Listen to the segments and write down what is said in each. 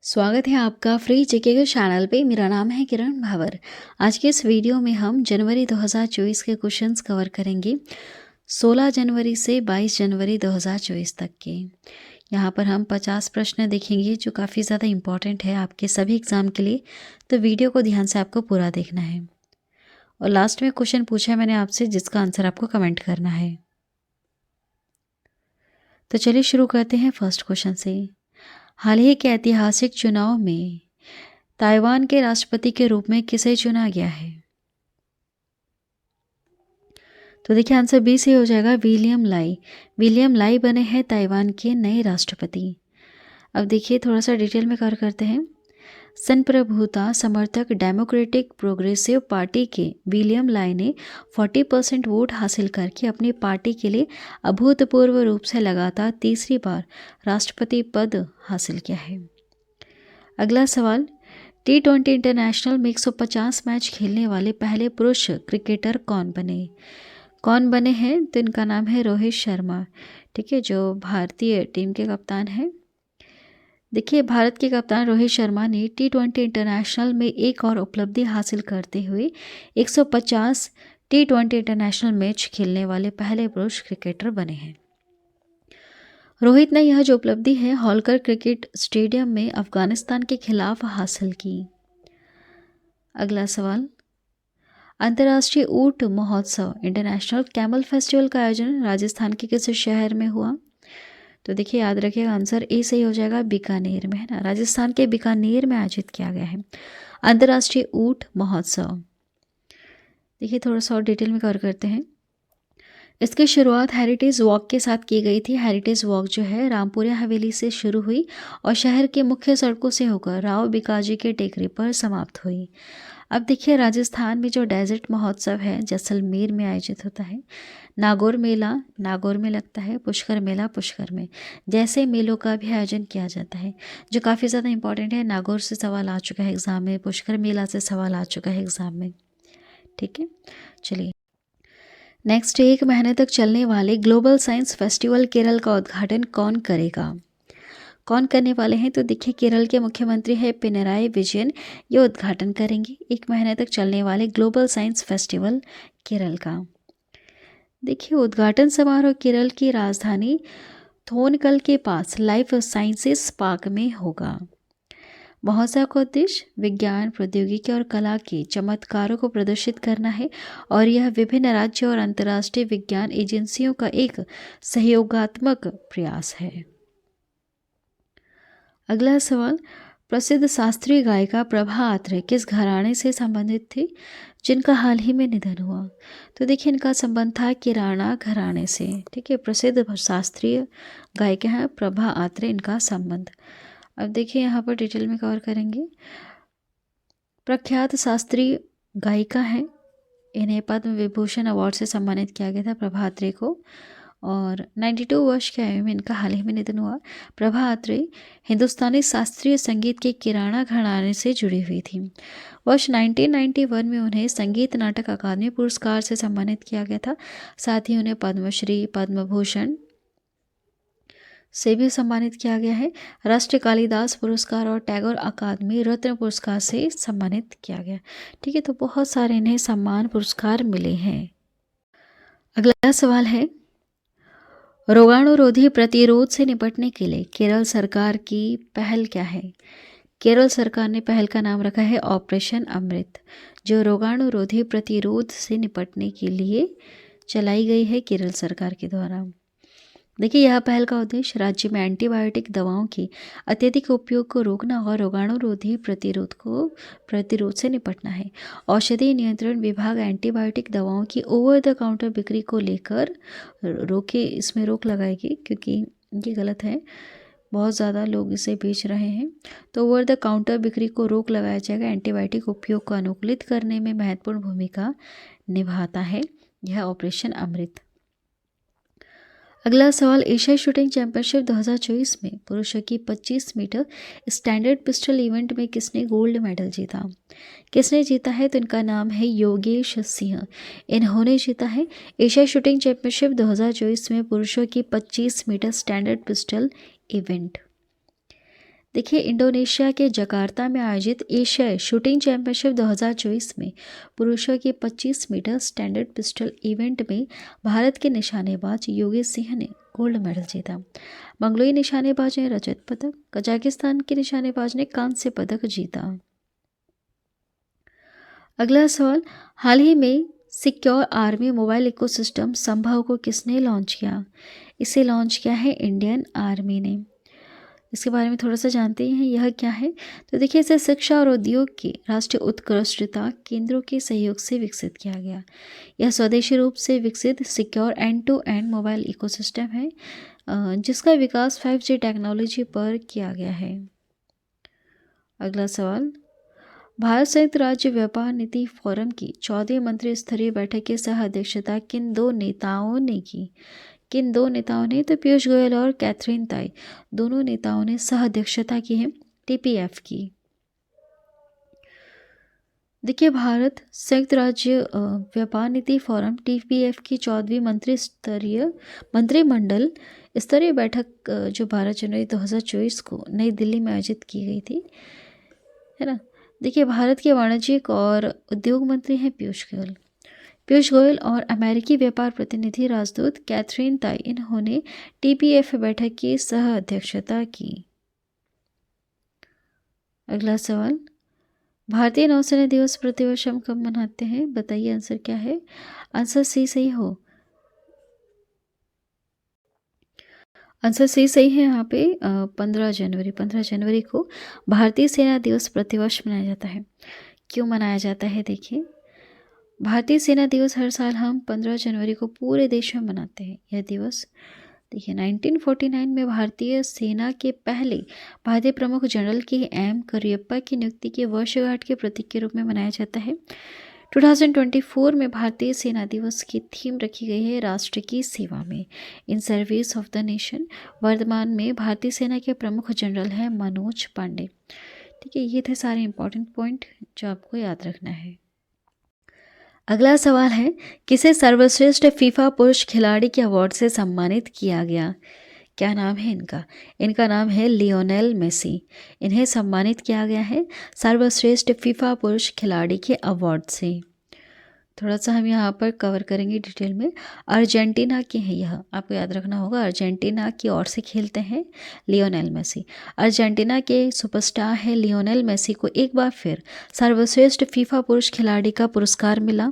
स्वागत है आपका फ्री जीके के चैनल पे। मेरा नाम है किरण भावर। आज के इस वीडियो में हम जनवरी 2024 के क्वेश्चंस कवर करेंगे 16 जनवरी से 22 जनवरी 2024 तक के। यहाँ पर हम 50 प्रश्न देखेंगे जो काफ़ी ज़्यादा इम्पॉर्टेंट है आपके सभी एग्ज़ाम के लिए, तो वीडियो को ध्यान से आपको पूरा देखना है। और लास्ट में क्वेश्चन पूछा है मैंने आपसे जिसका आंसर आपको कमेंट करना है। तो चलिए शुरू करते हैं फर्स्ट क्वेश्चन से। हाल ही के ऐतिहासिक चुनाव में ताइवान के राष्ट्रपति के रूप में किसे चुना गया है? तो देखिए आंसर बी से हो जाएगा विलियम लाई। विलियम लाई बने हैं ताइवान के नए राष्ट्रपति। अब देखिए थोड़ा सा डिटेल में कवर करते हैं। संप्रभुता समर्थक डेमोक्रेटिक प्रोग्रेसिव पार्टी के विलियम लाई ने 40% वोट हासिल करके अपनी पार्टी के लिए अभूतपूर्व रूप से लगातार तीसरी बार राष्ट्रपति पद हासिल किया है। अगला सवाल, T20 इंटरनेशनल में 150 मैच खेलने वाले पहले पुरुष क्रिकेटर कौन बने हैं? तो इनका नाम है रोहित शर्मा। ठीक है, जो भारतीय टीम के कप्तान हैं। देखिए भारत के कप्तान रोहित शर्मा ने T20 इंटरनेशनल में एक और उपलब्धि हासिल करते हुए 150 T20 इंटरनेशनल मैच खेलने वाले पहले पुरुष क्रिकेटर बने हैं। रोहित ने यह जो उपलब्धि है होलकर क्रिकेट स्टेडियम में अफगानिस्तान के खिलाफ हासिल की। अगला सवाल, अंतर्राष्ट्रीय ऊंट महोत्सव इंटरनेशनल कैमल फेस्टिवल का आयोजन राजस्थान के किस शहर में हुआ? तो देखिए याद रखिएगा आंसर ए सही हो जाएगा, बीकानेर में, है ना। राजस्थान के बीकानेर में आयोजित किया गया है अंतर्राष्ट्रीय ऊंट महोत्सव। देखिए थोड़ा सा और डिटेल में कवर करते हैं। इसकी शुरुआत हेरिटेज वॉक के साथ की गई थी। हेरिटेज वॉक जो है रामपुरा हवेली से शुरू हुई और शहर के मुख्य सड़कों से होकर राव बिकाजी के टेकरी पर समाप्त हुई। अब देखिए राजस्थान में जो डेजर्ट महोत्सव है जैसलमेर में आयोजित होता है। नागौर मेला नागौर में लगता है, पुष्कर मेला पुष्कर में, जैसे मेलों का भी आयोजन किया जाता है जो काफ़ी ज़्यादा इंपॉर्टेंट है। नागौर से सवाल आ चुका है एग्ज़ाम में, पुष्कर मेला से सवाल आ चुका है एग्ज़ाम में। ठीक है, चलिए नेक्स्ट, 1 महीने तक चलने वाले ग्लोबल साइंस फेस्टिवल केरल का उद्घाटन कौन करेगा? कौन करने वाले हैं? तो देखिए केरल के मुख्यमंत्री है पिनराई विजयन, ये उद्घाटन करेंगे 1 महीने तक चलने वाले ग्लोबल साइंस फेस्टिवल केरल का। देखिए उद्घाटन समारोह केरल की राजधानी थोनकल के पास लाइफ साइंसेस पार्क में होगा। महोत्सव का उद्देश्य विज्ञान, प्रौद्योगिकी और कला के चमत्कारों को प्रदर्शित करना है और यह विभिन्न राज्य और अंतर्राष्ट्रीय विज्ञान एजेंसियों का एक सहयोगात्मक प्रयास है। अगला सवाल, प्रसिद्ध शास्त्रीय गायिका प्रभा अत्रे किस घराने से संबंधित थी जिनका हाल ही में निधन हुआ? तो देखिए इनका संबंध था किराना घराने से। ठीक है, प्रसिद्ध शास्त्रीय गायिका हैं प्रभा अत्रे, इनका संबंध। अब देखिए यहाँ पर डिटेल में कवर करेंगे। प्रख्यात शास्त्रीय गायिका हैं, इन्हें पद्म विभूषण अवार्ड से सम्मानित किया गया था प्रभा अत्रे को, और 92 वर्ष की आयु में इनका हाल ही में निधन हुआ। प्रभा अत्रे हिंदुस्तानी शास्त्रीय संगीत के किराना घराने से जुड़ी हुई थी। वर्ष 1991 में उन्हें संगीत नाटक अकादमी पुरस्कार से सम्मानित किया गया था। साथ ही उन्हें पद्मश्री, पद्म भूषण से भी सम्मानित किया गया है। राष्ट्रीय कालिदास पुरस्कार और टैगोर अकादमी रत्न पुरस्कार से सम्मानित किया गया। ठीक है, तो बहुत सारे इन्हें सम्मान पुरस्कार मिले हैं। अगला सवाल है, रोगाणुरोधी प्रतिरोध से निपटने के लिए केरल सरकार की पहल क्या है? केरल सरकार ने पहल का नाम रखा है ऑपरेशन अमृत, जो रोगाणुरोधी प्रतिरोध से निपटने के लिए चलाई गई है केरल सरकार के द्वारा। देखिए यह पहल का उद्देश्य राज्य में एंटीबायोटिक दवाओं की अत्यधिक उपयोग को रोकना और रोगाणुरोधी प्रतिरोध से निपटना है। औषधि नियंत्रण विभाग एंटीबायोटिक दवाओं की ओवर द काउंटर बिक्री को लेकर इसमें रोक लगाएगी, क्योंकि ये गलत है, बहुत ज़्यादा लोग इसे बेच रहे हैं। तो ओवर द काउंटर बिक्री को रोक लगाया जाएगा। एंटीबायोटिक उपयोग को अनुकूलित करने में महत्वपूर्ण भूमिका निभाता है यह ऑपरेशन अमृत। अगला सवाल, एशियाई शूटिंग चैंपियनशिप 2024 में पुरुषों की 25 मीटर स्टैंडर्ड पिस्टल इवेंट में किसने गोल्ड मेडल जीता? किसने जीता है? तो इनका नाम है योगेश सिंह। इन्होंने जीता है एशियाई शूटिंग चैंपियनशिप 2024 में पुरुषों की 25 मीटर स्टैंडर्ड पिस्टल इवेंट। देखिए, इंडोनेशिया के जकार्ता में आयोजित एशियाई शूटिंग चैंपियनशिप 2024 में पुरुषों के 25 मीटर स्टैंडर्ड पिस्टल इवेंट में भारत के निशानेबाज योगेश सिंह ने गोल्ड मेडल जीता। मंगलोई निशानेबाज ने रजत पदक, कजाकिस्तान के निशानेबाज ने कांस्य पदक जीता। अगला सवाल, हाल ही में सिक्योर आर्मी मोबाइल इकोसिस्टम संभव को किसने लॉन्च किया? इसे लॉन्च किया है इंडियन आर्मी ने। इसके बारे में थोड़ा सा जानते हैं, यह क्या है? तो देखिए, इसे शिक्षा और उद्योग के राष्ट्रीय उत्कृष्टता केंद्रों के सहयोग से विकसित किया गया। यह स्वदेशी रूप से विकसित secure end to end mobile ecosystem है जिसका विकास 5G टेक्नोलॉजी पर किया गया है। अगला सवाल, भारत संयुक्त राज्य व्यापार नीति फोरम की 14वीं मंत्री स्तरीय बैठक की सह अध्यक्षता किन दो नेताओं ने की? किन दो नेताओं ने? तो पीयूष गोयल और कैथरीन ताई, दोनों नेताओं ने सह अध्यक्षता की है TPF की। देखिए, भारत संयुक्त राज्य व्यापार नीति फोरम TPF की 14वीं मंत्रिमंडल स्तरीय बैठक जो 12 जनवरी 2024 को नई दिल्ली में आयोजित की गई थी, है ना। देखिए, भारत के वाणिज्यिक और उद्योग मंत्री हैं पीयूष गोयल और अमेरिकी व्यापार प्रतिनिधि राजदूत कैथरीन ताई, इन्होंने TPF बैठक की सह अध्यक्षता की। अगला सवाल, भारतीय नौसेना दिवस प्रतिवर्ष हम कब मनाते हैं? बताइए, आंसर क्या है? आंसर सी सही हो। आंसर सी सही है यहाँ पे 15 जनवरी को भारतीय सेना दिवस प्रतिवर्ष मनाया जाता है। क्यों मनाया जाता है? देखिए, भारतीय सेना दिवस हर साल हम 15 जनवरी को पूरे देश में मनाते हैं। यह दिवस देखिए 1949 में भारतीय सेना के पहले भारतीय प्रमुख जनरल KM करियप्पा की नियुक्ति की वर्षगांठ के प्रतीक के रूप में मनाया जाता है। 2024 में भारतीय सेना दिवस की थीम रखी गई है राष्ट्र की सेवा में, in service of the nation. वर्तमान में भारतीय सेना के प्रमुख जनरल हैं मनोज पांडे। ठीक है, ये थे सारे इंपॉर्टेंट पॉइंट जो आपको याद रखना है। अगला सवाल है, किसे सर्वश्रेष्ठ फीफा पुरुष खिलाड़ी के अवार्ड से सम्मानित किया गया? क्या नाम है इनका? इनका नाम है लियोनेल मेसी। इन्हें सम्मानित किया गया है सर्वश्रेष्ठ फीफा पुरुष खिलाड़ी के अवार्ड से। थोड़ा सा हम यहाँ पर कवर करेंगे डिटेल में। अर्जेंटीना के हैं, यह आपको याद रखना होगा। अर्जेंटीना की ओर से खेलते हैं लियोनेल मेसी। अर्जेंटीना के सुपरस्टार है लियोनेल मेसी को एक बार फिर सर्वश्रेष्ठ फीफा पुरुष खिलाड़ी का पुरस्कार मिला।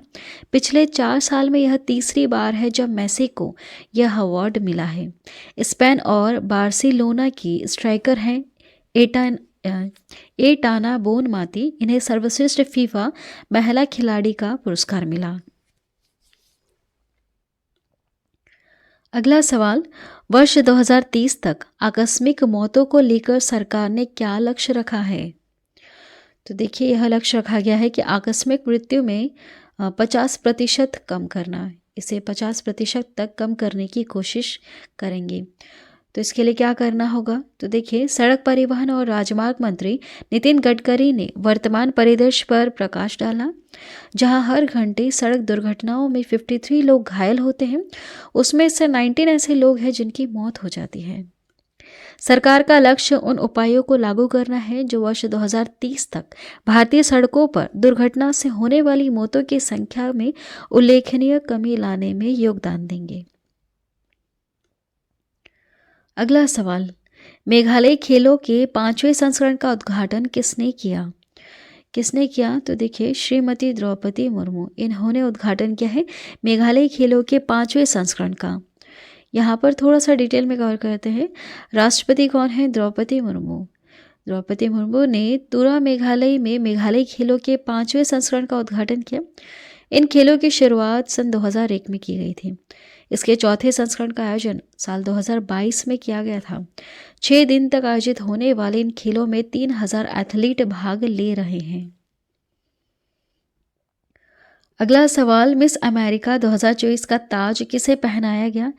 पिछले 4 साल में यह तीसरी बार है जब मेसी को यह अवार्ड मिला है। स्पेन और बार्सिलोना की स्ट्राइकर हैं एटाना बोनमाती, इन्हें सर्वश्रेष्ठ फीफा महिला खिलाड़ी का पुरस्कार मिला। अगला सवाल, वर्ष 2030 तक आकस्मिक मौतों को लेकर सरकार ने क्या लक्ष्य रखा है? तो देखिए, यह लक्ष्य रखा गया है कि आकस्मिक मृत्यु में 50% कम करना, इसे 50% तक कम करने की कोशिश करेंगे। तो इसके लिए क्या करना होगा? तो देखिए, सड़क परिवहन और राजमार्ग मंत्री नितिन गडकरी ने वर्तमान परिदृश्य पर प्रकाश डाला। जहां हर घंटे सड़क दुर्घटनाओं में 53 लोग घायल होते हैं, उसमें से 19 ऐसे लोग हैं जिनकी मौत हो जाती है। सरकार का लक्ष्य उन उपायों को लागू करना है जो वर्ष 2030 तक भारतीय सड़कों पर दुर्घटना से होने वाली मौतों की संख्या में उल्लेखनीय कमी लाने में योगदान देंगे। अगला सवाल, मेघालय खेलों के 5वें संस्करण का उद्घाटन किसने किया? किसने किया? तो देखिए, श्रीमती द्रौपदी मुर्मू, इन्होंने उद्घाटन किया है मेघालय खेलों के 5वें संस्करण का। यहाँ पर थोड़ा सा डिटेल में कवर करते हैं। राष्ट्रपति कौन है? द्रौपदी मुर्मू। द्रौपदी मुर्मू ने तुरा मेघालय में मेघालय खेलों के 5वें संस्करण का उद्घाटन किया। इन खेलों की शुरुआत सन 2001 में की गई थी। इसके चौथे संस्करण का आयोजन साल 2022 में किया गया था। 6 दिन तक आयोजित होने वाले इन खेलों में 3000 एथलीट भाग ले रहे हैं। अगला सवाल, मिस अमेरिका 2024 का ताज किसे पहनाया गया?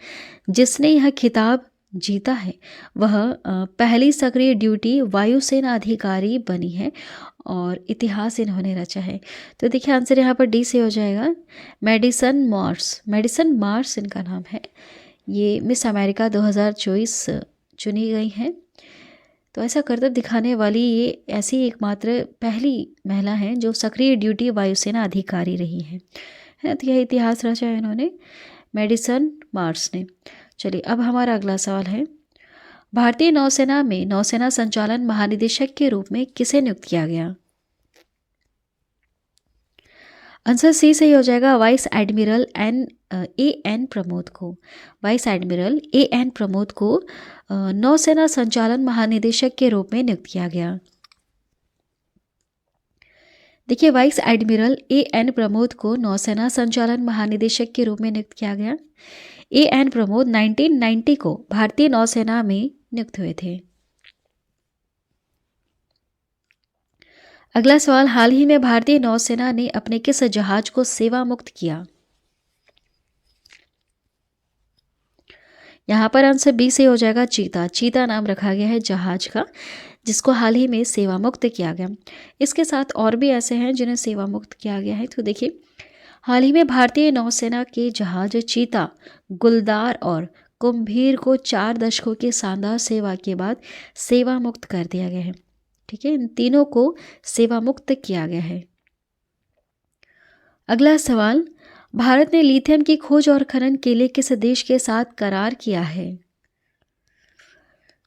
जिसने यह खिताब जीता है वह पहली सक्रिय ड्यूटी वायुसेना अधिकारी बनी है और इतिहास इन्होंने रचा है। तो देखिए, आंसर यहाँ पर डी से हो जाएगा, मेडिसन मार्स इनका नाम है। ये मिस अमेरिका 2024 चुनी गई हैं। तो ऐसा करतब दिखाने वाली ये ऐसी एकमात्र पहली महिला हैं जो सक्रिय ड्यूटी वायुसेना अधिकारी रही हैं, है ना। तो यह इतिहास रचा है इन्होंने, मेडिसन मार्स ने। चलिए अब हमारा अगला सवाल है, भारतीय नौसेना में नौसेना संचालन महानिदेशक के रूप में किसे नियुक्त किया गया? आंसर सी सही हो जाएगा, vice admiral A N Pramod को। Vice admiral A N Pramod को नौसेना संचालन महानिदेशक के रूप में नियुक्त किया गया। देखिए, vice admiral A N Pramod को नौसेना संचालन महानिदेशक के रूप में नियुक्त किया गया। ए एन प्रमोद 1990 को भारतीय नौसेना में नियुक्त हुए थे। अगला सवाल, हाल ही में भारतीय नौसेना ने अपने किस जहाज को सेवा मुक्त किया? यहाँ पर आंसर बी से हो जाएगा, चीता। चीता नाम रखा गया है जहाज का, जिसको हाल ही में सेवा मुक्त किया गया। इसके साथ और भी ऐसे हैं जिन्हें सेवा मुक्त किया गया है। तो देखिए, हाल ही में भारतीय नौसेना के जहाज चीता, गुलदार और कुंभीर को 4 दशकों की शानदार सेवा के बाद सेवा मुक्त कर दिया गया है। ठीक है, इन तीनों को सेवा मुक्त किया गया है। अगला सवाल, भारत ने लिथियम की खोज और खनन के लिए किस देश के साथ करार किया है?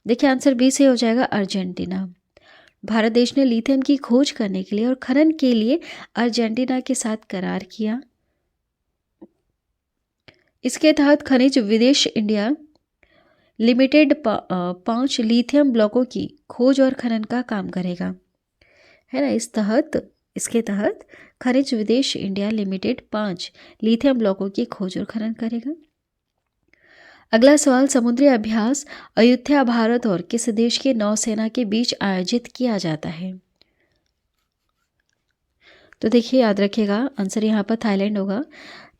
देखिए, आंसर बी से हो जाएगा, अर्जेंटीना। भारत देश ने लिथियम की खोज करने के लिए और खनन के लिए अर्जेंटीना के साथ करार किया। इसके तहत खनिज विदेश इंडिया लिमिटेड 5 लिथियम ब्लॉकों की खोज और खनन का काम करेगा, है ना। इसके तहत खनिज विदेश इंडिया लिमिटेड 5 लिथियम ब्लॉकों की खोज और खनन करेगा। अगला सवाल, समुद्री अभ्यास अयुत्या भारत और किस देश के नौसेना के बीच आयोजित किया जाता है? तो देखिए, याद रखिएगा, आंसर यहाँ पर थाईलैंड होगा।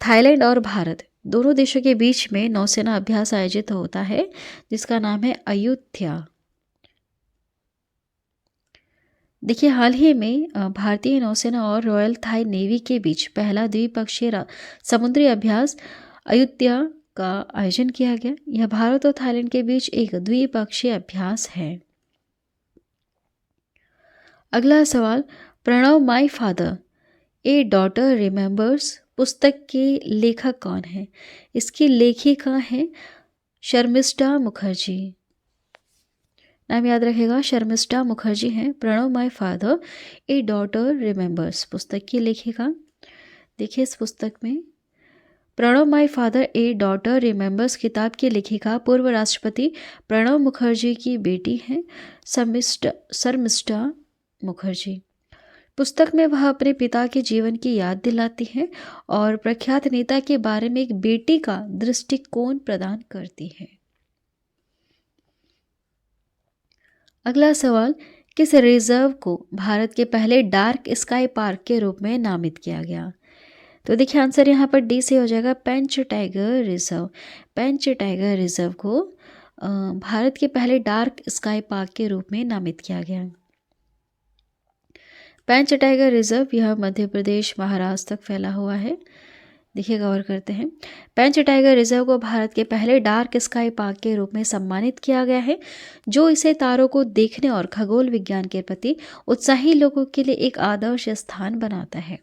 थाईलैंड और भारत दोनों देशों के बीच में नौसेना अभ्यास आयोजित होता है, जिसका नाम है अयुत्या। देखिए, हाल ही में भारतीय नौसेना और रॉयल थाई नेवी के बीच पहला द्विपक्षीय समुद्री अभ्यास अयुत्या का आयोजन किया गया। यह भारत और थाईलैंड के बीच एक द्विपक्षीय अभ्यास है। अगला सवाल, Pranab my father a daughter remembers पुस्तक के लेखक कौन है? इसकी लेखिका है शर्मिष्ठा मुखर्जी। नाम याद रखेगा, शर्मिष्ठा मुखर्जी हैं। Pranab my father a daughter remembers पुस्तक की लेखिका। देखिए, इस पुस्तक में Pranab my father a daughter remembers किताब की लेखिका पूर्व राष्ट्रपति प्रणब मुखर्जी की बेटी हैं, शर्मिष्ठा मुखर्जी। पुस्तक में वह अपने पिता के जीवन की याद दिलाती हैं और प्रख्यात नेता के बारे में एक बेटी का दृष्टिकोण प्रदान करती है। अगला सवाल, किस रिजर्व को भारत के पहले डार्क स्काई पार्क के रूप में नामित किया गया? तो देखिए, आंसर यहाँ पर डी से हो जाएगा, पेंच टाइगर रिजर्व। पेंच टाइगर रिजर्व को भारत के पहले डार्क स्काई पार्क के रूप में नामित किया गया। पेंच टाइगर रिजर्व यह मध्य प्रदेश महाराष्ट्र तक फैला हुआ है। देखिए, गौर करते हैं, पेंच टाइगर रिजर्व को भारत के पहले डार्क स्काई पार्क के रूप में सम्मानित किया गया है, जो इसे तारों को देखने और खगोल विज्ञान के प्रति उत्साही लोगों के लिए एक आदर्श स्थान बनाता है।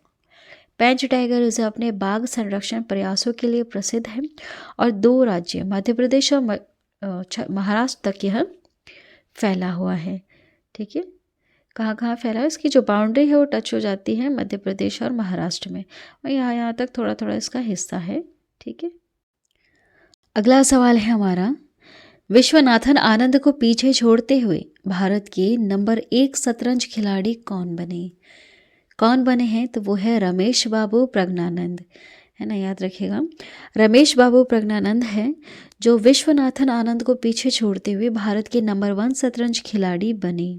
पेंच टाइगर रिजर्व अपने बाघ संरक्षण प्रयासों के लिए प्रसिद्ध है और 2 राज्य मध्य प्रदेश और महाराष्ट्र तक यह फैला हुआ है। ठीक है, कहाँ कहाँ फैला है, इसकी जो बाउंड्री है वो टच हो जाती है मध्य प्रदेश और महाराष्ट्र में, और यहाँ तक थोड़ा थोड़ा इसका हिस्सा है। ठीक है, अगला सवाल है हमारा, विश्वनाथन आनंद को पीछे छोड़ते हुए भारत के नंबर 1 शतरंज खिलाड़ी कौन बने हैं? तो वो है रमेश बाबू प्रज्ञानंद, है ना। याद रखिएगा, रमेश बाबू प्रज्ञानंद है जो विश्वनाथन आनंद को पीछे छोड़ते हुए भारत के नंबर 1 शतरंज खिलाड़ी बने।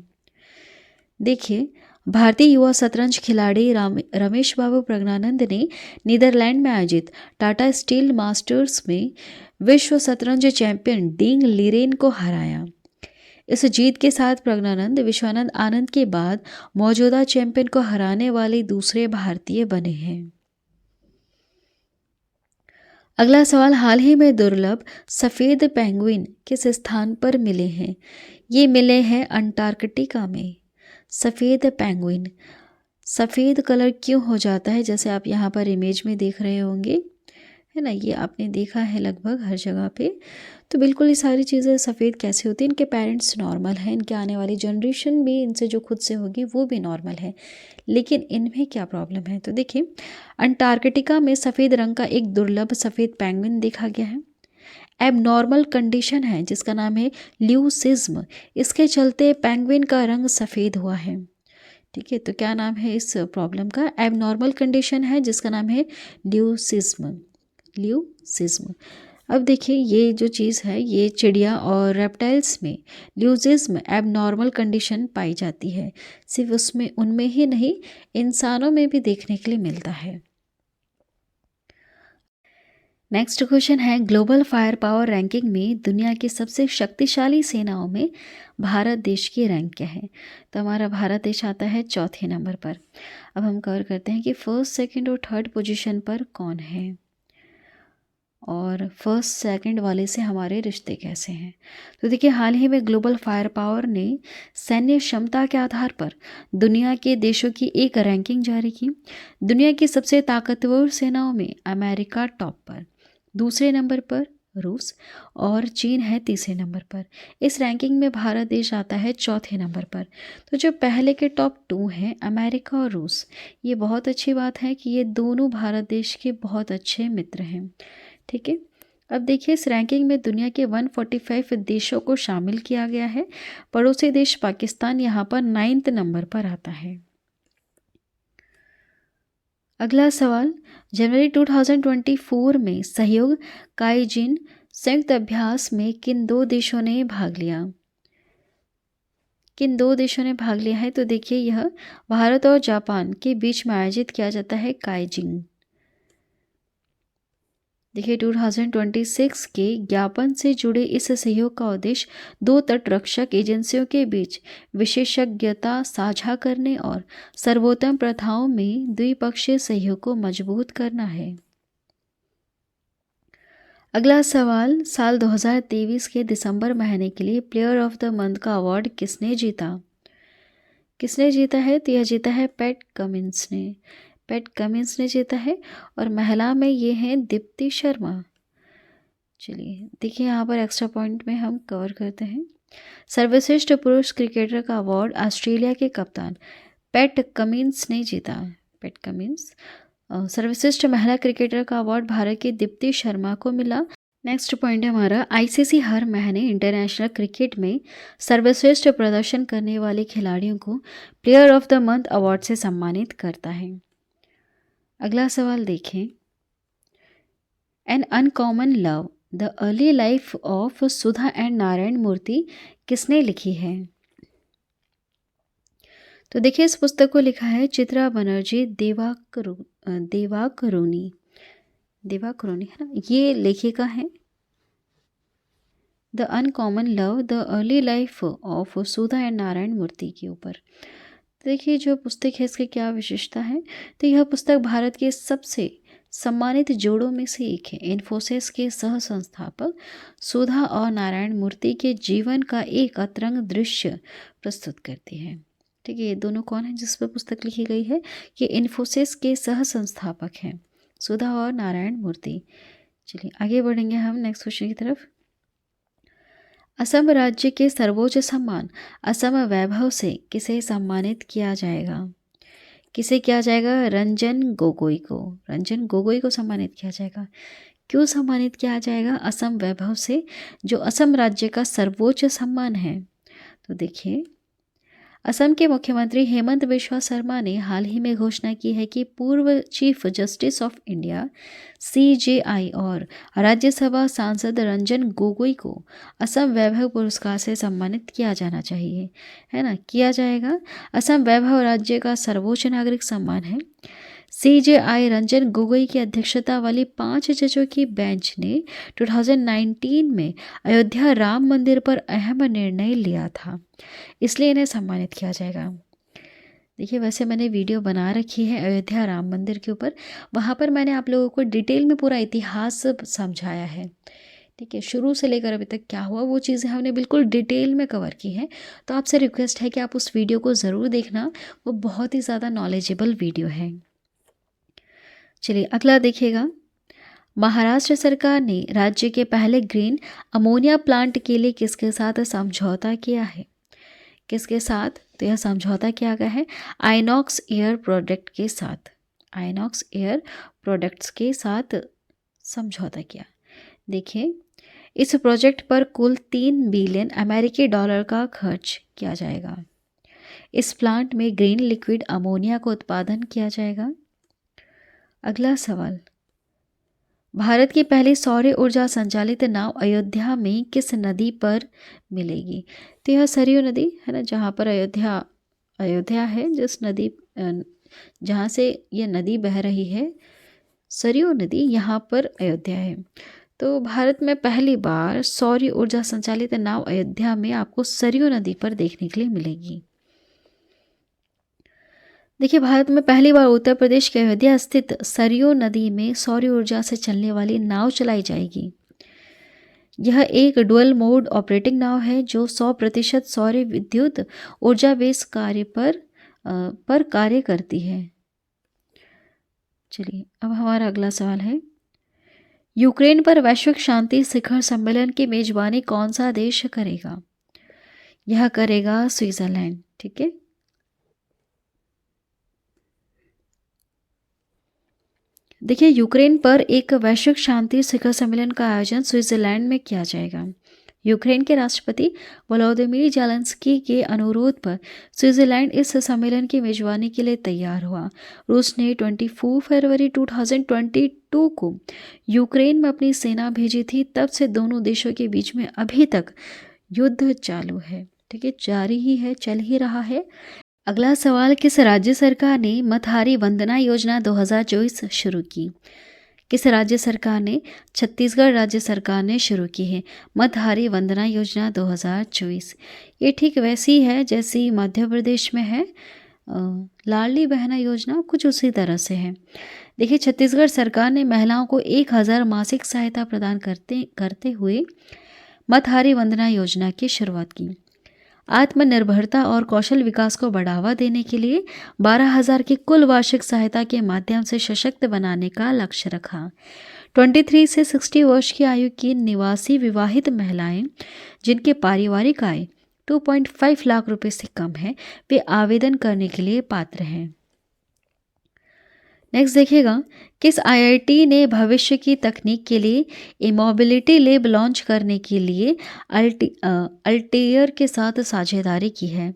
देखिए, भारतीय युवा शतरंज खिलाड़ी रमेश बाबू प्रज्ञानंद ने नीदरलैंड में आयोजित टाटा स्टील मास्टर्स में विश्व शतरंज चैंपियन डिंग लीरेन को हराया। इस जीत के साथ प्रज्ञानंद विश्वानंद आनंद के बाद मौजूदा चैंपियन को हराने वाले दूसरे भारतीय बने हैं। अगला सवाल, हाल ही में दुर्लभ सफ़ेद पेंगुइन किस स्थान पर मिले हैं? ये मिले हैं अंटार्कटिका में। सफ़ेद पेंगुइन, सफ़ेद कलर क्यों हो जाता है, जैसे आप यहाँ पर इमेज में देख रहे होंगे, है ना, ये आपने देखा है लगभग हर जगह पे। तो बिल्कुल ये सारी चीज़ें सफ़ेद कैसे होती हैं, इनके पेरेंट्स नॉर्मल हैं, इनके आने वाली जनरेशन भी इनसे जो खुद से होगी वो भी नॉर्मल है, लेकिन इनमें क्या प्रॉब्लम है। तो देखिए, अंटार्कटिका में सफ़ेद रंग का एक दुर्लभ सफ़ेद पेंगुइन देखा गया है। एबनॉर्मल कंडीशन है जिसका नाम है ल्यूसिज्म, इसके चलते पेंगुइन का रंग सफ़ेद हुआ है। ठीक है, तो क्या नाम है इस प्रॉब्लम का, एबनॉर्मल कंडीशन है जिसका नाम है ल्यूसिज्म। ल्यूसिज्म। अब देखिए, ये जो चीज़ है ये चिड़िया और रेप्टाइल्स में ल्यूसिज्म एबनॉर्मल कंडीशन पाई जाती है, सिर्फ उसमें उनमें ही नहीं इंसानों में भी देखने के लिए मिलता है। नेक्स्ट क्वेश्चन है, ग्लोबल फायर पावर रैंकिंग में दुनिया की सबसे शक्तिशाली सेनाओं में भारत देश की रैंक क्या है। तो हमारा भारत देश आता है चौथे नंबर पर। अब हम कवर करते हैं कि फर्स्ट, सेकंड और थर्ड पोजीशन पर कौन है और फर्स्ट सेकंड वाले से हमारे रिश्ते कैसे हैं। तो देखिए, हाल ही में ग्लोबल फायर पावर ने सैन्य क्षमता के आधार पर दुनिया के देशों की एक रैंकिंग जारी की। दुनिया की सबसे ताकतवर सेनाओं में अमेरिका टॉप पर, दूसरे नंबर पर रूस और चीन है तीसरे नंबर पर। इस रैंकिंग में भारत देश आता है चौथे नंबर पर। तो जो पहले के टॉप 2 हैं अमेरिका और रूस, ये बहुत अच्छी बात है कि ये दोनों भारत देश के बहुत अच्छे मित्र हैं। ठीक है, अब देखिए, इस रैंकिंग में दुनिया के 145 देशों को शामिल किया गया है। पड़ोसी देश पाकिस्तान यहाँ पर 9th नंबर पर आता है। अगला सवाल, जनवरी 2024 में सहयोग काईजिन संयुक्त अभ्यास में किन दो देशों ने भाग लिया। किन दो देशों ने भाग लिया है। तो देखिए, यह भारत और जापान के बीच में आयोजित किया जाता है काईजिन। देखिए, 2026 के ज्ञापन से जुड़े इस सहयोग का उद्देश्य दो तटरक्षक एजेंसियों के बीच विशेषज्ञता साझा करने और सर्वोत्तम प्रथाओं में द्विपक्षीय सहयोग को मजबूत करना है। अगला सवाल, साल 2023 के दिसंबर महीने के लिए प्लेयर ऑफ द मंथ का अवार्ड किसने जीता। किसने जीता है। तो यह जीता है पैट कमिंस ने। पैट कमिंस ने जीता है और महिला में ये हैं दीप्ति शर्मा। चलिए देखिए, यहाँ पर एक्स्ट्रा पॉइंट में हम कवर करते हैं। सर्वश्रेष्ठ पुरुष क्रिकेटर का अवार्ड ऑस्ट्रेलिया के कप्तान पैट कमिंस ने जीता। PAT Cummins. सर्वश्रेष्ठ महिला क्रिकेटर का अवार्ड भारत की दीप्ति शर्मा को मिला। नेक्स्ट पॉइंट है हमारा, आईसीसी हर महीने इंटरनेशनल क्रिकेट में सर्वश्रेष्ठ प्रदर्शन करने वाले खिलाड़ियों को player of the month award से सम्मानित करता है। अगला सवाल देखें, an uncommon love the early life of Sudha and Narayana Murthy किसने लिखी है। तो देखिए, इस पुस्तक को लिखा है चित्रा बनर्जी देवाकरुणी है ना, ये लेखिका है। The uncommon love the early life of Sudha and Narayana Murthy के ऊपर। देखिए, जो पुस्तक है इसकी क्या विशेषता है। तो यह पुस्तक भारत के सबसे सम्मानित जोड़ों में से एक है। इन्फोसिस के सह संस्थापक सुधा और नारायण मूर्ति के जीवन का एक अतरंग दृश्य प्रस्तुत करती है। ठीक है, ये दोनों कौन है जिस पर पुस्तक लिखी गई है। ये इन्फोसिस के सह संस्थापक हैं सुधा और नारायण मूर्ति। चलिए आगे बढ़ेंगे हम नेक्स्ट क्वेश्चन की तरफ। असम राज्य के सर्वोच्च सम्मान असम वैभव से किसे सम्मानित किया जाएगा। किसे किया जाएगा। रंजन गोगोई को। रंजन गोगोई को सम्मानित किया जाएगा। क्यों सम्मानित किया जाएगा। असम वैभव से, जो असम राज्य का सर्वोच्च सम्मान है। तो देखिए, असम के मुख्यमंत्री हेमंत बिश्वा शर्मा ने हाल ही में घोषणा की है कि पूर्व chief justice of India CJI और राज्यसभा सांसद रंजन गोगोई को असम वैभव पुरस्कार से सम्मानित किया जाना चाहिए, है ना, किया जाएगा। असम वैभव राज्य का सर्वोच्च नागरिक सम्मान है। सीजेआई रंजन गोगोई की अध्यक्षता वाली 5 जजों की बेंच ने 2019 में अयोध्या राम मंदिर पर अहम निर्णय लिया था, इसलिए इन्हें सम्मानित किया जाएगा। देखिए, वैसे मैंने वीडियो बना रखी है अयोध्या राम मंदिर के ऊपर, वहाँ पर मैंने आप लोगों को डिटेल में पूरा इतिहास समझाया है। ठीक है, शुरू से लेकर अभी तक क्या हुआ वो चीज़ें हमने बिल्कुल डिटेल में कवर की हैं। तो आपसे रिक्वेस्ट है कि आप उस वीडियो को ज़रूर देखना, वो बहुत ही ज़्यादा नॉलेजेबल वीडियो है। चलिए अगला देखिएगा, महाराष्ट्र सरकार ने राज्य के पहले ग्रीन अमोनिया प्लांट के लिए किसके साथ समझौता किया है? किसके साथ? तो यह समझौता किया गया है आइनॉक्स एयर प्रोडक्ट के साथ। आइनॉक्स एयर प्रोडक्ट्स के साथ समझौता किया। देखिए, इस प्रोजेक्ट पर कुल 3 बिलियन अमेरिकी डॉलर का खर्च किया जाएगा। इस प्लांट में ग्रीन लिक्विड अमोनिया का उत्पादन किया जाएगा। अगला सवाल, भारत की पहली सौर ऊर्जा संचालित नाव अयोध्या में किस नदी पर मिलेगी? तो यह सरयू नदी है ना, जहाँ पर अयोध्या है, जिस नदी जहाँ से ये नदी बह रही है, सरयू नदी, यहाँ पर अयोध्या है। तो भारत में पहली बार सौर ऊर्जा संचालित नाव अयोध्या में आपको सरयू नदी पर देखने के लिए मिलेगी। देखिए, भारत में पहली बार उत्तर प्रदेश के अयोध्या स्थित सरयू नदी में सौर ऊर्जा से चलने वाली नाव चलाई जाएगी। यह एक डुअल मोड ऑपरेटिंग नाव है जो 100% सौर विद्युत ऊर्जा बेस कार्य पर कार्य करती है। चलिए अब हमारा अगला सवाल है, यूक्रेन पर वैश्विक शांति शिखर सम्मेलन की मेजबानी कौन सा देश करेगा? यह करेगा स्विट्जरलैंड। ठीक है, देखिए, यूक्रेन पर एक वैश्विक शांति शिखर सम्मेलन का आयोजन स्विट्जरलैंड में किया जाएगा। यूक्रेन के राष्ट्रपति वोलोदिमीर ज़ेलेंस्की के अनुरोध पर स्विट्जरलैंड इस सम्मेलन की मेजबानी के लिए तैयार हुआ। रूस ने 24 फरवरी 2022 को यूक्रेन में अपनी सेना भेजी थी। तब से दोनों देशों के बीच में अभी तक युद्ध चालू है। ठीक है, जारी ही है, चल ही रहा है। अगला सवाल, किस राज्य सरकार ने मतहारी वंदना योजना 2024 शुरू की? किस राज्य सरकार ने? छत्तीसगढ़ राज्य सरकार ने शुरू की है मतहारी वंदना योजना 2024। ये ठीक वैसी है जैसी मध्य प्रदेश में है लाडली बहना योजना, कुछ उसी तरह से है। देखिए, छत्तीसगढ़ सरकार ने महिलाओं को 1000 मासिक सहायता प्रदान करते हुए मतहारी वंदना योजना की शुरुआत की। आत्मनिर्भरता और कौशल विकास को बढ़ावा देने के लिए 12,000 की कुल वार्षिक सहायता के माध्यम से सशक्त बनाने का लक्ष्य रखा। 23 से 60 वर्ष की आयु की निवासी विवाहित महिलाएं जिनके पारिवारिक आय 2.5 लाख रुपए से कम है, वे आवेदन करने के लिए पात्र हैं। नेक्स्ट देखिएगा, किस आईआईटी ने भविष्य की तकनीक के लिए इमोबिलिटी लैब लॉन्च करने के लिए अल्टेयर के साथ साझेदारी की है?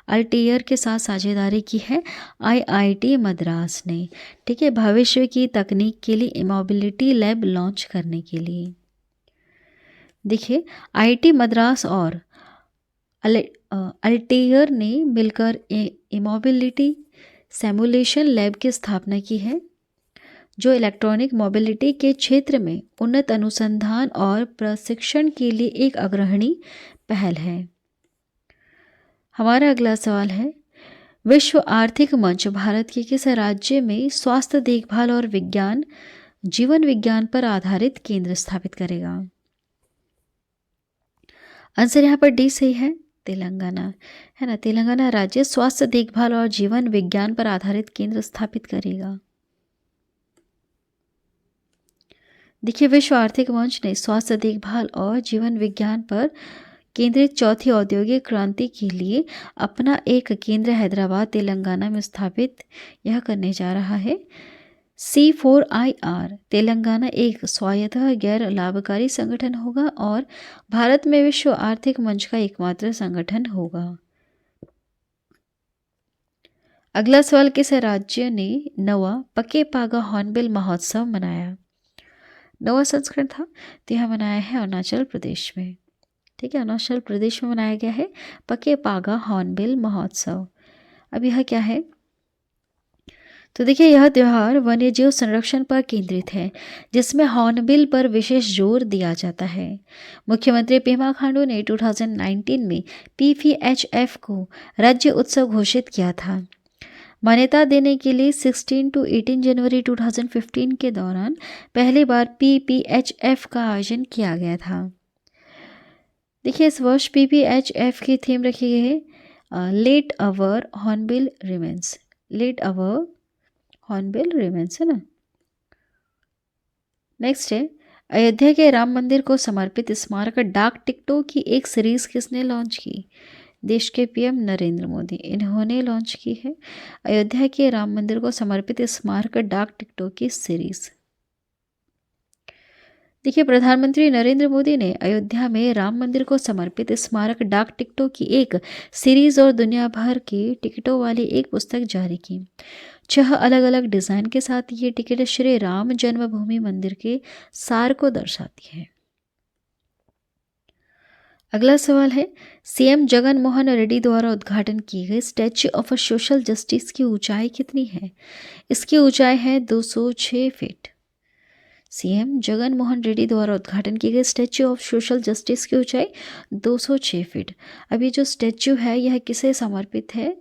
अल्टेयर के साथ साझेदारी की है आईआईटी मद्रास ने। ठीक है, भविष्य की तकनीक के लिए इमोबिलिटी लैब लॉन्च करने के लिए। देखिए, आईआईटी मद्रास और अल्टेयर ने मिलकर इमोबिलिटी सिमुलेशन लैब की स्थापना की है, जो इलेक्ट्रॉनिक मोबिलिटी के क्षेत्र में उन्नत अनुसंधान और प्रशिक्षण के लिए एक अग्रणी पहल है। हमारा अगला सवाल है, विश्व आर्थिक मंच भारत के किस राज्य में स्वास्थ्य देखभाल और जीवन विज्ञान पर आधारित केंद्र स्थापित करेगा? आंसर यहाँ पर डी सही है, तेलंगाना है ना। तेलंगाना राज्य स्वास्थ्य देखभाल और जीवन विज्ञान पर आधारित केंद्र स्थापित करेगा। देखिए, विश्व आर्थिक मंच ने स्वास्थ्य देखभाल और जीवन विज्ञान पर केंद्रित चौथी औद्योगिक क्रांति के लिए अपना एक केंद्र हैदराबाद तेलंगाना में स्थापित यह करने जा रहा है। C4IR तेलंगाना एक स्वायत्त गैर लाभकारी संगठन होगा और भारत में विश्व आर्थिक मंच का एकमात्र संगठन होगा। अगला सवाल, किस राज्य ने नवा पके पागा हॉर्नबिल महोत्सव मनाया? नवा संस्करण था, तो यह मनाया है अरुणाचल प्रदेश में। ठीक है, अरुणाचल प्रदेश में मनाया गया है पके पागा हॉर्नबिल महोत्सव। अब यह क्या है? तो देखिए, यह त्यौहार वन्यजीव संरक्षण पर केंद्रित है, जिसमें हॉर्नबिल पर विशेष जोर दिया जाता है। मुख्यमंत्री पेमा खांडू ने 2019 में PPHF को राज्य उत्सव घोषित किया था। मान्यता देने के लिए 16 to 18 जनवरी 2015 के दौरान पहली बार PPHF का आयोजन किया गया था। देखिए इस वर्ष PPHF की थीम रखी गई है लेट अवर हॉर्नबिल रिमेन्स। लेट अवर हॉर्नबिल रिमेन्स है ना। नेक्स्ट है अयोध्या के राम मंदिर को समर्पित स्मारक डाक टिकटों की एक सीरीज किसने लॉन्च की? देश के पीएम नरेंद्र मोदी, इन्होंने लॉन्च की है अयोध्या के राम मंदिर को समर्पित स्मारक डाक टिकटों की सीरीज। देखिए प्रधानमंत्री नरेंद्र मोदी ने अयोध्या में राम मंदिर को समर्पित स्मारक डाक टिकटों की एक सीरीज और दुनिया भर की टिकटों वाली एक पुस्तक जारी की। 6 अलग अलग डिजाइन के साथ ये टिकट श्री राम जन्मभूमि मंदिर के सार को दर्शाती है। अगला सवाल है सीएम जगन मोहन रेड्डी द्वारा उद्घाटन की गई स्टैच्यू ऑफ सोशल जस्टिस की ऊंचाई कितनी है? इसकी ऊंचाई है 206 फीट। सीएम जगन मोहन रेड्डी द्वारा उद्घाटन की गई स्टैच्यू ऑफ सोशल जस्टिस की ऊंचाई 206 फीट। अब ये जो स्टैच्यू है यह किसे समर्पित है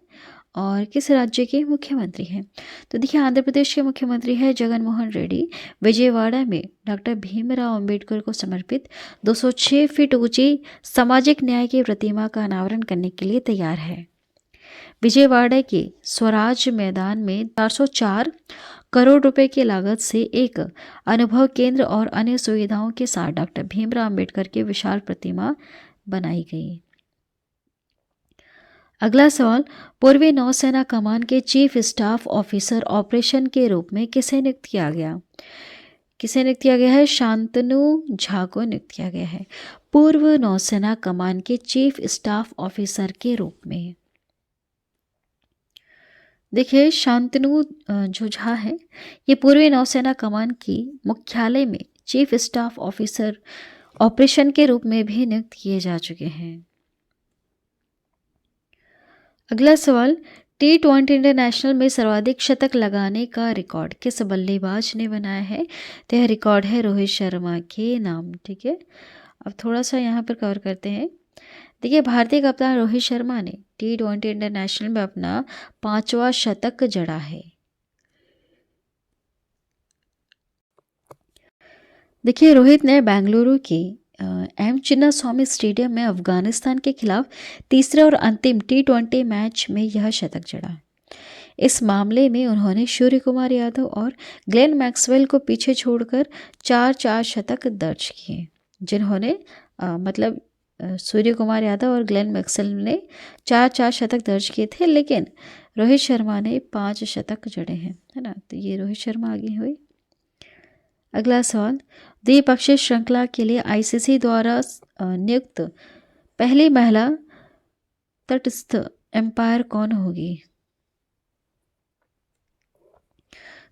और किस राज्य के मुख्यमंत्री हैं? तो देखिए आंध्र प्रदेश के मुख्यमंत्री है जगन मोहन रेड्डी विजयवाड़ा में डॉक्टर भीमराव अंबेडकर को समर्पित 206 फीट ऊंची सामाजिक न्याय की प्रतिमा का अनावरण करने के लिए तैयार है। विजयवाड़ा के स्वराज मैदान में 404 करोड़ रुपए की लागत से एक अनुभव केंद्र और अन्य सुविधाओं के साथ डॉक्टर भीमराव अंबेडकर की विशाल प्रतिमा बनाई गई। अगला सवाल पूर्वी नौसेना कमान के चीफ स्टाफ ऑफिसर ऑपरेशन के रूप में किसे नियुक्त किया गया? किसे नियुक्त किया गया है? शांतनु झा को नियुक्त किया गया है पूर्व नौसेना कमान के चीफ स्टाफ ऑफिसर के रूप में। देखिए शांतनु जो झा है ये पूर्वी नौसेना कमान की मुख्यालय में चीफ स्टाफ ऑफिसर ऑपरेशन के रूप में भी नियुक्त किए जा चुके हैं। अगला सवाल T20 इंटरनेशनल में सर्वाधिक शतक लगाने का रिकॉर्ड किस बल्लेबाज ने बनाया है? तो यह रिकॉर्ड है रोहित शर्मा के नाम। ठीक है, अब थोड़ा सा यहाँ पर कवर करते हैं। देखिए भारतीय कप्तान रोहित शर्मा ने T20 इंटरनेशनल में अपना 5वां शतक जड़ा है। देखिए रोहित ने बेंगलुरु की एम चिन्नास्वामी स्टेडियम में अफगानिस्तान के खिलाफ तीसरे और अंतिम T20 मैच में यह शतक जड़ा। इस मामले में उन्होंने सूर्य कुमार यादव और ग्लेन मैक्सवेल को पीछे छोड़कर 4 शतक दर्ज किए, जिन्होंने सूर्य कुमार यादव और ग्लेन मैक्सवेल ने 4 शतक दर्ज किए थे, लेकिन रोहित शर्मा ने 5 शतक जड़े हैं, है ना। तो ये रोहित शर्मा आगे हुए। अगला सवाल द्विपक्षीय श्रृंखला के लिए आईसीसी द्वारा नियुक्त पहली महिला तटस्थ एम्पायर कौन होगी?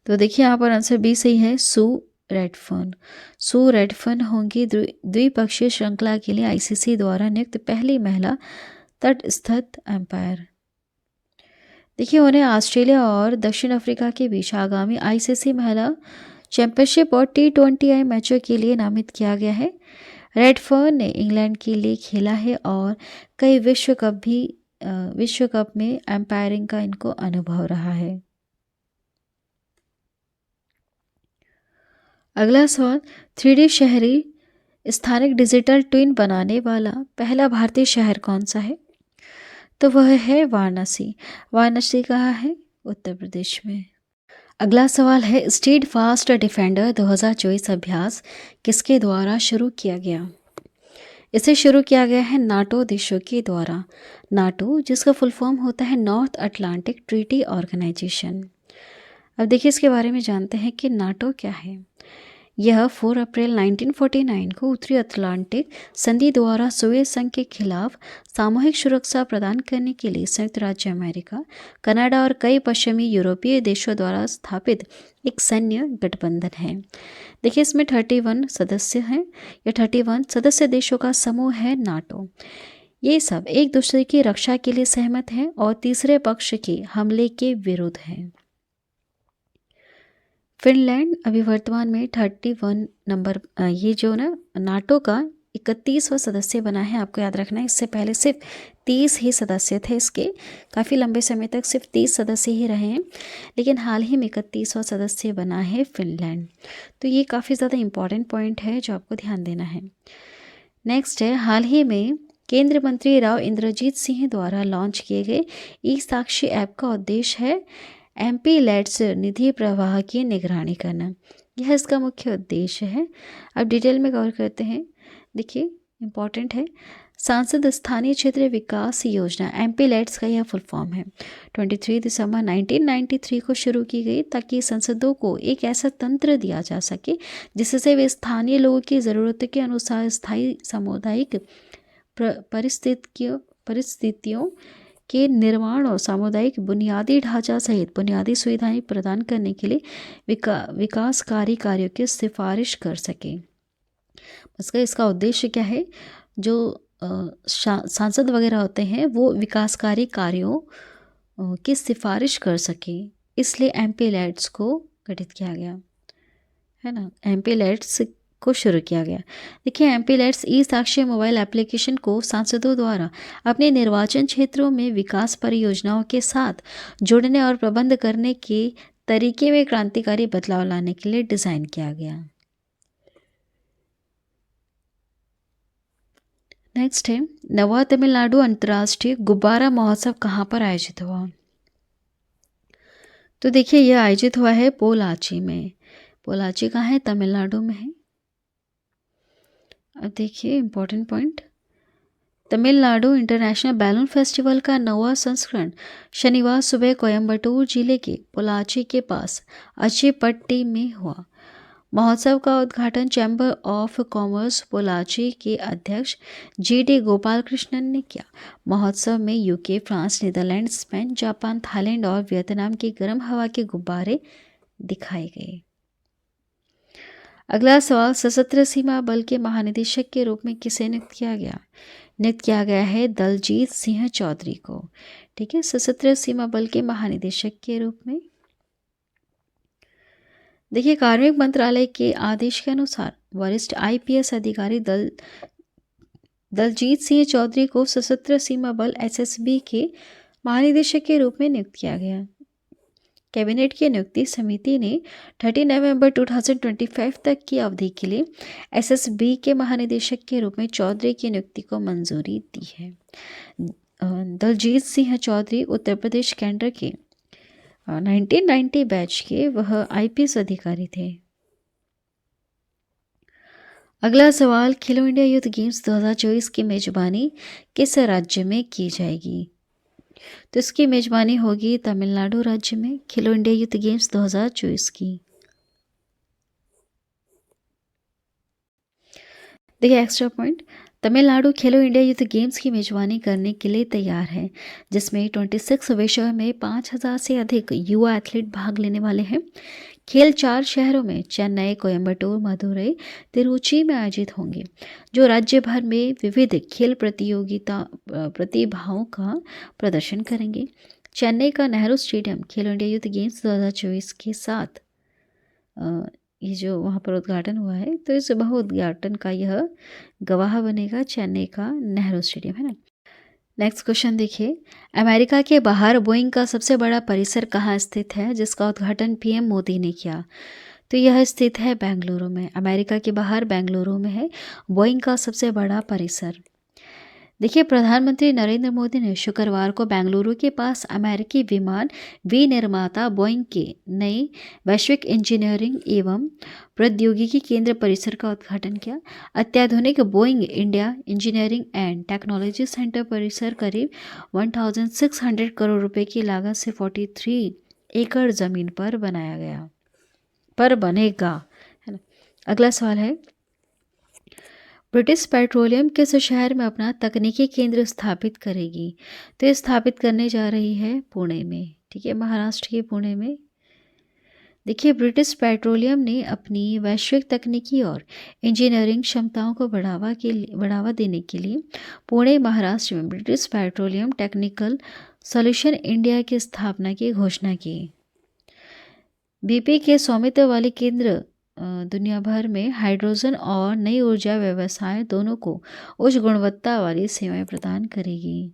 तो देखिए यहाँ पर आंसर बी सही है, सू रेडफर्न। सू रेडफर्न होंगी द्विपक्षीय श्रृंखला के लिए आईसीसी द्वारा नियुक्त पहली महिला तटस्थ एम्पायर। देखिए उन्हें ऑस्ट्रेलिया और दक्षिण अफ्रीका के बीच आगामी आईसीसी महिला चैंपियनशिप और T20I मैचों के लिए नामित किया गया है। रेडफर्न ने इंग्लैंड के लिए खेला है और कई विश्व कप में एम्पायरिंग का इनको अनुभव रहा है। अगला सवाल 3D शहरी स्थानिक डिजिटल ट्विन बनाने वाला पहला भारतीय शहर कौन सा है? तो वह है वाराणसी। वाराणसी कहाँ है? उत्तर प्रदेश में। अगला सवाल है स्टेड फास्ट डिफेंडर 2024 अभ्यास किसके द्वारा शुरू किया गया? इसे शुरू किया गया है नाटो देशों के द्वारा। नाटो जिसका फुल फॉर्म होता है नॉर्थ अटलांटिक ट्रीटी ऑर्गेनाइजेशन। अब देखिए इसके बारे में जानते हैं कि नाटो क्या है। यह 4 अप्रैल 1949 को उत्तरी अटलांटिक संधि द्वारा सोवियत संघ के खिलाफ सामूहिक सुरक्षा प्रदान करने के लिए संयुक्त राज्य अमेरिका, कनाडा और कई पश्चिमी यूरोपीय देशों द्वारा स्थापित एक सैन्य गठबंधन है। देखिए इसमें 31 सदस्य हैं। यह 31 सदस्य देशों का समूह है नाटो। ये सब एक दूसरे की रक्षा के लिए सहमत हैं और तीसरे पक्ष के हमले के विरुद्ध हैं। फिनलैंड अभी वर्तमान में 31 नंबर ये जो ना नाटो का 31वां सदस्य बना है। आपको याद रखना है इससे पहले सिर्फ 30 ही सदस्य थे इसके। काफ़ी लंबे समय तक सिर्फ 30 सदस्य ही रहे हैं, लेकिन हाल ही में 31वां सदस्य बना है फिनलैंड। तो ये काफ़ी ज़्यादा इम्पॉर्टेंट पॉइंट है जो आपको ध्यान देना है। नेक्स्ट है, हाल ही में केंद्रीय मंत्री राव इंद्रजीत सिंह द्वारा लॉन्च किए गए ई साक्षी ऐप का उद्देश्य है MPLADS निधि प्रवाह की निगरानी करना। यह इसका मुख्य उद्देश्य है। अब डिटेल में कवर करते हैं। देखिए इम्पॉर्टेंट है, सांसद स्थानीय क्षेत्र विकास योजना MPLADS का यह फुल फॉर्म है। 23 दिसंबर 1993 को शुरू की गई ताकि संसदों को एक ऐसा तंत्र दिया जा सके जिससे वे स्थानीय लोगों की ज़रूरतों के अनुसार स्थायी सामुदायिक परिस्थितियों के निर्माण और सामुदायिक बुनियादी ढांचा सहित बुनियादी सुविधाएं प्रदान करने के लिए विकासकारी कार्यों की सिफारिश कर सके। इसका उद्देश्य क्या है, जो सांसद वगैरह होते हैं वो विकासकारी कार्यों की सिफारिश कर सके, इसलिए MPLADS को गठित किया गया है ना, MPLADS को शुरू किया गया। देखिए MPLADS ई साक्षी मोबाइल एप्लीकेशन को सांसदों द्वारा अपने निर्वाचन क्षेत्रों में विकास परियोजनाओं के साथ जुड़ने और प्रबंध करने के तरीके में क्रांतिकारी बदलाव लाने के लिए डिज़ाइन किया गया। नेक्स्ट है, नवा तमिलनाडु अंतर्राष्ट्रीय गुब्बारा महोत्सव कहाँ पर आयोजित हुआ? तो देखिए यह आयोजित हुआ है पोलाची में। पोलाची कहाँ है? तमिलनाडु में है। अब देखिए important point, Tamil Nadu international balloon festival का 9वां संस्करण शनिवार सुबह कोयम्बटूर जिले के पोलाची के पास अचेपट्टी में हुआ। महोत्सव का उद्घाटन चैम्बर ऑफ कॉमर्स पोलाची के अध्यक्ष GD गोपालकृष्णन ने किया। महोत्सव में UK, France, Netherlands, Spain, Japan, Thailand और वियतनाम के गर्म हवा के गुब्बारे दिखाए गए। अगला सवाल, सशस्त्र सीमा बल के महानिदेशक के रूप में किसे नियुक्त किया गया? नियुक्त किया गया है दलजीत सिंह चौधरी को। ठीक है, सशस्त्र सीमा बल के महानिदेशक के रूप में। देखिए कार्मिक मंत्रालय के आदेश के अनुसार वरिष्ठ IPS अधिकारी दलजीत सिंह चौधरी को सशस्त्र सीमा बल SSB के महानिदेशक के रूप में नियुक्त किया गया। कैबिनेट की नियुक्ति समिति ने 30 नवंबर 2025 तक की अवधि के लिए SSB के महानिदेशक के रूप में चौधरी की नियुक्ति को मंजूरी दी है। दलजीत सिंह चौधरी उत्तर प्रदेश कैडर के 1990 बैच के वह IPS अधिकारी थे। अगला सवाल, खेलो इंडिया यूथ गेम्स 2024 की मेजबानी किस राज्य में की जाएगी? तो इसकी मेजबानी होगी तमिलनाडु राज्य में, खेलो इंडिया यूथ गेम्स 2024 की। देखिए एक्स्ट्रा पॉइंट, तमिलनाडु खेलो इंडिया यूथ गेम्स की मेजबानी करने के लिए तैयार है, जिसमें 26 विषयों में 5000 से अधिक युवा एथलीट भाग लेने वाले हैं। खेल 4 शहरों में चेन्नई, कोयम्बटूर, मदुरई, तिरुचि में आयोजित होंगे, जो राज्य भर में विविध खेल प्रतिभाओं का प्रदर्शन करेंगे। चेन्नई का नेहरू स्टेडियम खेलो इंडिया यूथ गेम्स 2024 के साथ ये जो वहाँ पर उद्घाटन हुआ है, तो इस बहुउद्घाटन का यह गवाह बनेगा चेन्नई का नेहरू स्टेडियम, है ना। नेक्स्ट क्वेश्चन देखिए, अमेरिका के बाहर बोइंग का सबसे बड़ा परिसर कहाँ स्थित है, जिसका उद्घाटन PM मोदी ने किया? तो यह स्थित है बेंगलुरु में। अमेरिका के बाहर बेंगलुरु में है बोइंग का सबसे बड़ा परिसर। देखिए प्रधानमंत्री नरेंद्र मोदी ने शुक्रवार को बेंगलुरु के पास अमेरिकी विमान विनिर्माता बोइंग के नए वैश्विक इंजीनियरिंग एवं प्रौद्योगिकी केंद्र परिसर का उद्घाटन किया। अत्याधुनिक Boeing India engineering and technology centre परिसर करीब 1600 करोड़ रुपए की लागत से 43 एकड़ जमीन पर बनेगा, है ना। अगला सवाल है, ब्रिटिश पेट्रोलियम किस शहर में अपना तकनीकी केंद्र स्थापित करेगी? तो ये स्थापित करने जा रही है पुणे में। ठीक है, महाराष्ट्र के पुणे में। देखिए ब्रिटिश पेट्रोलियम ने अपनी वैश्विक तकनीकी और इंजीनियरिंग क्षमताओं को बढ़ावा देने के लिए पुणे महाराष्ट्र में British petroleum technical solution India की स्थापना की घोषणा की। BP के स्वामित्व वाले केंद्र दुनिया भर में हाइड्रोजन और नई ऊर्जा व्यवसाय दोनों को उच्च गुणवत्ता वाली सेवाएं प्रदान करेगी।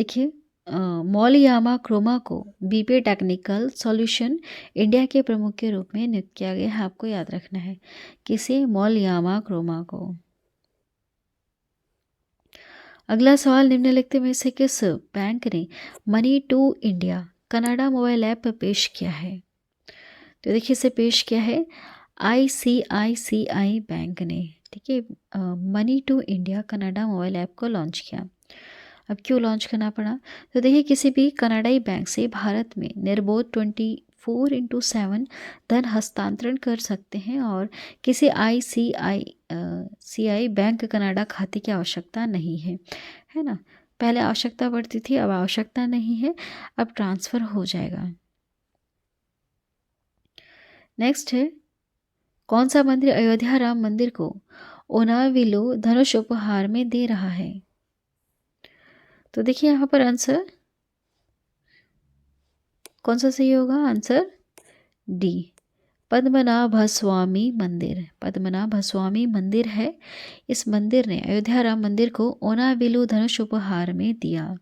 देखिए मौलियामा क्रोमा को बीपीए टेक्निकल सॉल्यूशन इंडिया के प्रमुख के रूप में नियुक्त किया गया है। आपको याद रखना है किसे, मौलियामा क्रोमा को। अगला सवाल, निम्नलिखित में से किस बैंक ने money to India Canada mobile app पेश किया है? तो देखिए इसे पेश किया है ICICI बैंक ने। ठीक है, money to India Canada mobile app को लॉन्च किया। अब क्यों लॉन्च करना पड़ा? तो देखिए किसी भी कनाडाई बैंक से भारत में निर्बाध 24/7 धन हस्तांतरण कर सकते हैं और किसी ICICI बैंक कनाडा खाते की आवश्यकता नहीं है ना। पहले आवश्यकता पड़ती थी, अब आवश्यकता नहीं है, अब ट्रांसफ़र हो जाएगा। नेक्स्ट है, कौन सा मंदिर अयोध्या राम मंदिर को ओनाविलो धनुष उपहार में दे रहा है? तो देखिए यहाँ पर आंसर कौन सा सही होगा? आंसर डी, पद्मनाभ स्वामी मंदिर। पद्मनाभ स्वामी मंदिर है, इस मंदिर ने अयोध्या राम मंदिर को ओनाविलु धनुष उपहार में दिया।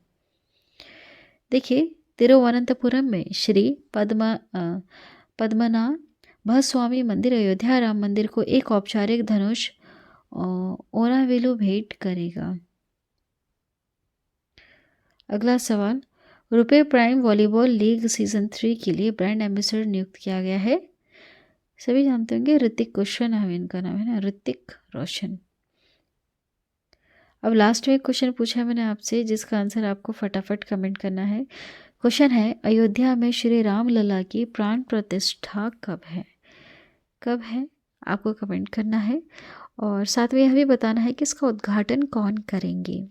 देखिए तिरुवनंतपुरम में श्री पद्मनाभ स्वामी मंदिर अयोध्या राम मंदिर को एक औपचारिक धनुष ओनाविलु भेंट करेगा। अगला सवाल, रुपए प्राइम वॉलीबॉल लीग सीजन 3 के लिए ब्रांड एम्बेसडर नियुक्त किया गया है। सभी जानते होंगे, ऋतिक रोशन है इनका नाम, है ना, ऋतिक रोशन। अब लास्ट में एक क्वेश्चन पूछा है मैंने आपसे, जिसका आंसर आपको फटाफट कमेंट करना है। क्वेश्चन है, अयोध्या में श्री राम लला की प्राण प्रतिष्ठा कब है? कब है आपको कमेंट करना है, और साथ में यह भी बताना है कि इसका उद्घाटन कौन करेंगे।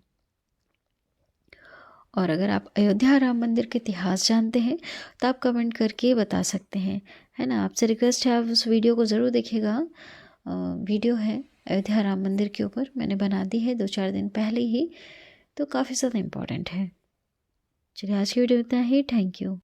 और अगर आप अयोध्या राम मंदिर के इतिहास जानते हैं तो आप कमेंट करके बता सकते हैं, है ना। आपसे रिक्वेस्ट है, आप उस वीडियो को ज़रूर देखिएगा। वीडियो है अयोध्या राम मंदिर के ऊपर, मैंने बना दी है 2-4 दिन पहले ही, तो काफ़ी ज़्यादा इम्पॉर्टेंट है। चलिए आज की वीडियो इतना ही, थैंक यू।